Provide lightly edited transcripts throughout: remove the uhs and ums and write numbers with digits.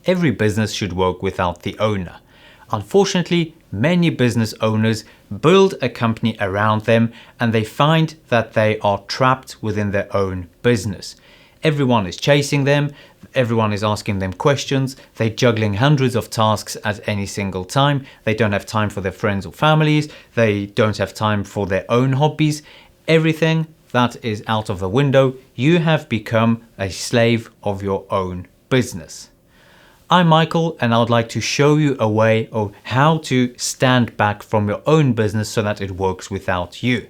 every business should work without the owner. Unfortunately, many business owners build a company around them and they find that they are trapped within their own business. Everyone is chasing them, everyone is asking them questions, they're juggling hundreds of tasks at any single time, they don't have time for their friends or families, they don't have time for their own hobbies. Everything that is out of the window. You have become a slave of your own business. I'm Michael and I would like to show you a way of how to stand back from your own business so that it works without you.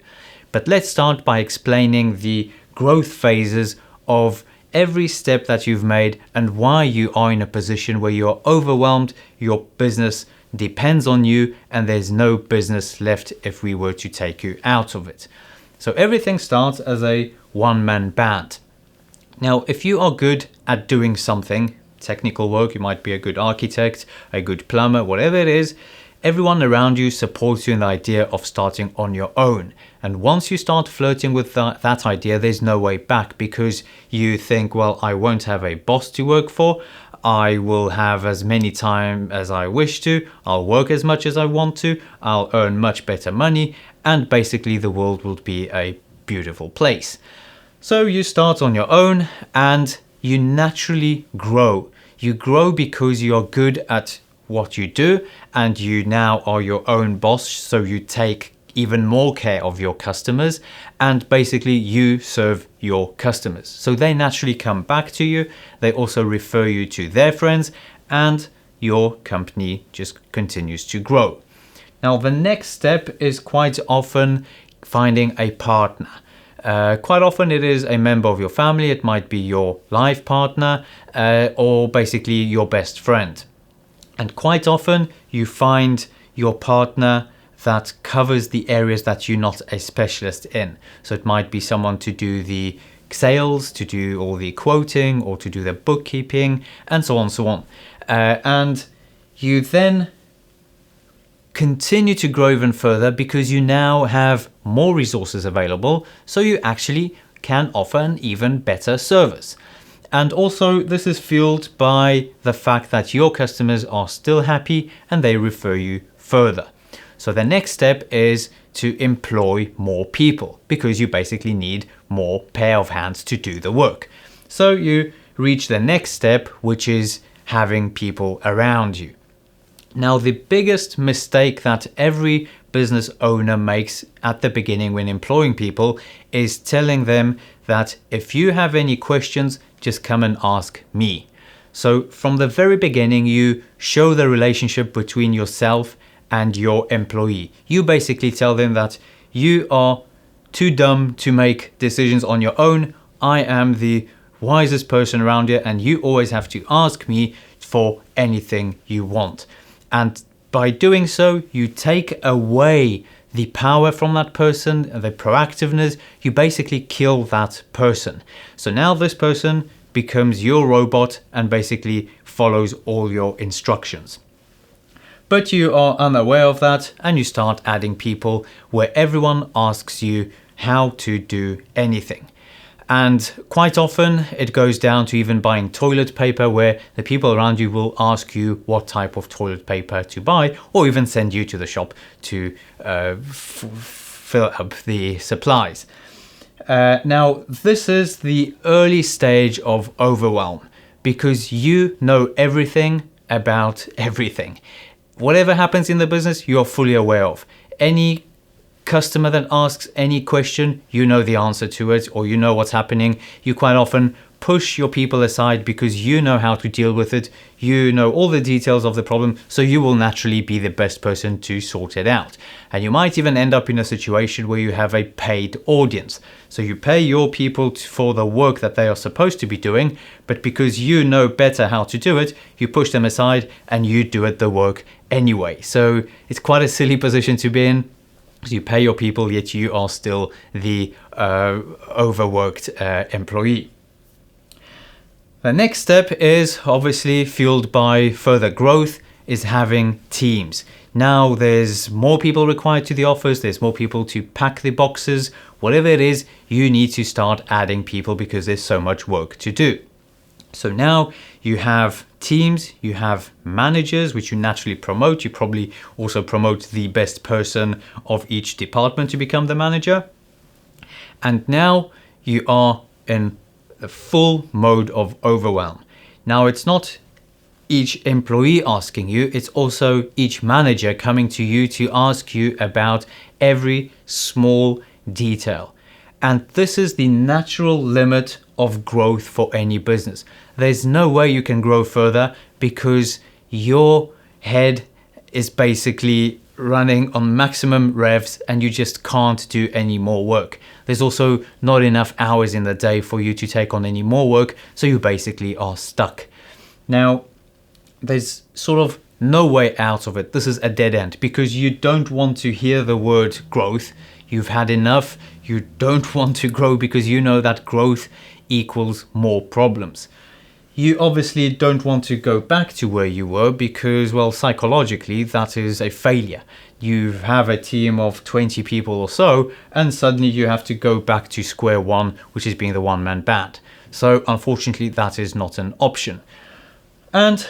But let's start by explaining the growth phases of every step that you've made and why you are in a position where you're overwhelmed, your business depends on you, and there's no business left if we were to take you out of it. So everything starts as a one-man band. Now, if you are good at doing something, technical work, you might be a good architect, a good plumber, whatever it is, everyone around you supports you in the idea of starting on your own. And once you start flirting with that idea, there's no way back, because you think, well, I won't have a boss to work for. I will have as many time as I wish to. I'll work as much as I want to. I'll earn much better money. And basically the world will be a beautiful place. So you start on your own and you naturally grow. You grow because you're good at what you do and you now are your own boss, so you take even more care of your customers and basically you serve your customers. So they naturally come back to you, they also refer you to their friends, and your company just continues to grow. Now the next step is quite often finding a partner. Quite often it is a member of your family, it might be your life partner or basically your best friend. And quite often you find your partner that covers the areas that you're not a specialist in. So it might be someone to do the sales, to do all the quoting, or to do the bookkeeping, and so on and so on. And you then continue to grow even further because you now have more resources available, so you actually can offer an even better service. And also this is fueled by the fact that your customers are still happy and they refer you further. So the next step is to employ more people, because you basically need more pair of hands to do the work. So you reach the next step, which is having people around you. Now, the biggest mistake that every business owner makes at the beginning when employing people is telling them that if you have any questions, just come and ask me. So from the very beginning, you show the relationship between yourself and your employee. You basically tell them that you are too dumb to make decisions on your own. I am the wisest person around here and you always have to ask me for anything you want. And by doing so, you take away the power from that person, the proactiveness. You basically kill that person. So now this person becomes your robot and basically follows all your instructions. But you are unaware of that and you start adding people where everyone asks you how to do anything. And quite often it goes down to even buying toilet paper, where the people around you will ask you what type of toilet paper to buy, or even send you to the shop to fill up the supplies. Now, this is the early stage of overwhelm, because you know everything about everything. Whatever happens in the business, you are fully aware of. Any customer that asks any question, you know the answer to it, or you know what's happening. You quite often push your people aside because you know how to deal with it. You know all the details of the problem, so you will naturally be the best person to sort it out. And you might even end up in a situation where you have a paid audience. So you pay your people for the work that they are supposed to be doing, but because you know better how to do it, you push them aside and you do it the work anyway. So it's quite a silly position to be in. You pay your people, yet you are still the overworked employee. The next step is obviously fueled by further growth, is having teams. Now there's more people required to the office, there's more people to pack the boxes, whatever it is, you need to start adding people because there's so much work to do. So now you have teams, you have managers, which you naturally promote. You probably also promote the best person of each department to become the manager. And now you are in a full mode of overwhelm. Now it's not each employee asking you, it's also each manager coming to you to ask you about every small detail. And this is the natural limit of growth for any business. There's no way you can grow further because your head is basically running on maximum revs and you just can't do any more work. There's also not enough hours in the day for you to take on any more work, so you basically are stuck. Now, there's sort of no way out of it. This is a dead end because you don't want to hear the word growth. You've had enough. You don't want to grow because you know that growth equals more problems. You obviously don't want to go back to where you were because, well, psychologically, that is a failure. You have a team of 20 people or so, and suddenly you have to go back to square one, which is being the one-man band. So, unfortunately, that is not an option. And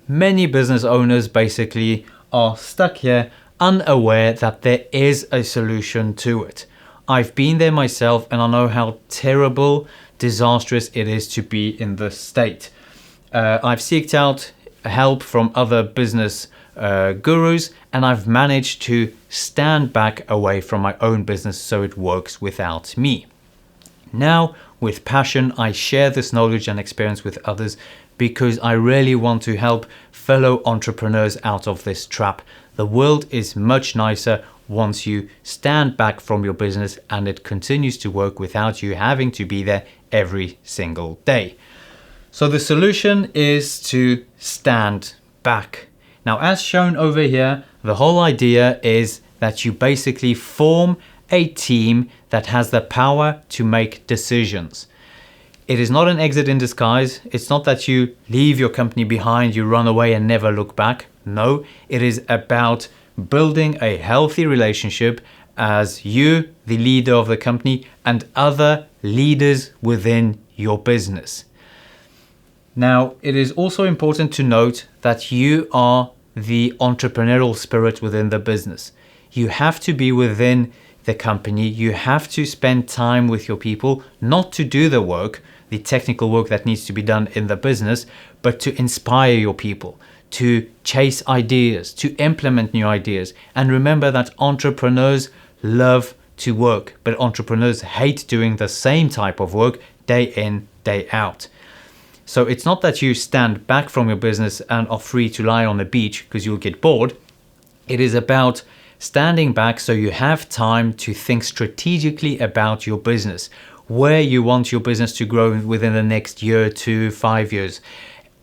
many business owners basically are stuck here, unaware that there is a solution to it. I've been there myself and I know how terrible, disastrous it is to be in this state. I've sought out help from other business gurus and I've managed to stand back away from my own business so it works without me. Now, with passion, I share this knowledge and experience with others because I really want to help fellow entrepreneurs out of this trap. The world is much nicer once you stand back from your business and it continues to work without you having to be there every single day. So the solution is to stand back. Now, as shown over here, the whole idea is that you basically form a team that has the power to make decisions. It is not an exit in disguise. It's not that you leave your company behind, you run away and never look back. No, it is about building a healthy relationship as you, the leader of the company, and other leaders within your business. Now, it is also important to note that you are the entrepreneurial spirit within the business. You have to be within the company. You have to spend time with your people, not to do the work, the technical work that needs to be done in the business, but to inspire your people, to chase ideas, to implement new ideas. And remember that entrepreneurs love to work, but entrepreneurs hate doing the same type of work day in, day out. So it's not that you stand back from your business and are free to lie on the beach because you'll get bored. It is about standing back so you have time to think strategically about your business, where you want your business to grow within the next year to 5 years,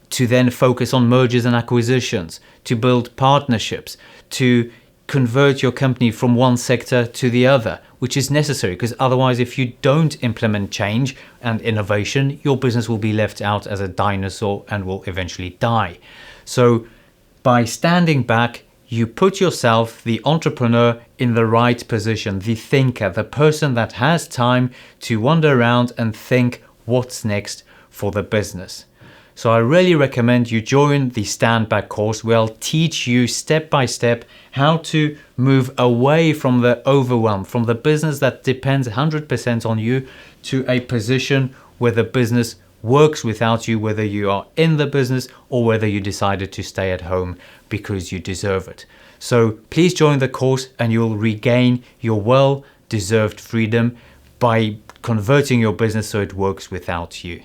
to then focus on mergers and acquisitions, to build partnerships, to convert your company from one sector to the other, which is necessary because otherwise if you don't implement change and innovation, your business will be left out as a dinosaur and will eventually die. So by standing back, you put yourself, the entrepreneur, in the right position, the thinker, the person that has time to wander around and think what's next for the business. So I really recommend you join the Stand Back course where I'll teach you step by step how to move away from the overwhelm, from the business that depends 100% on you, to a position where the business works without you, whether you are in the business or whether you decided to stay at home because you deserve it. So please join the course and you'll regain your well-deserved freedom by converting your business so it works without you.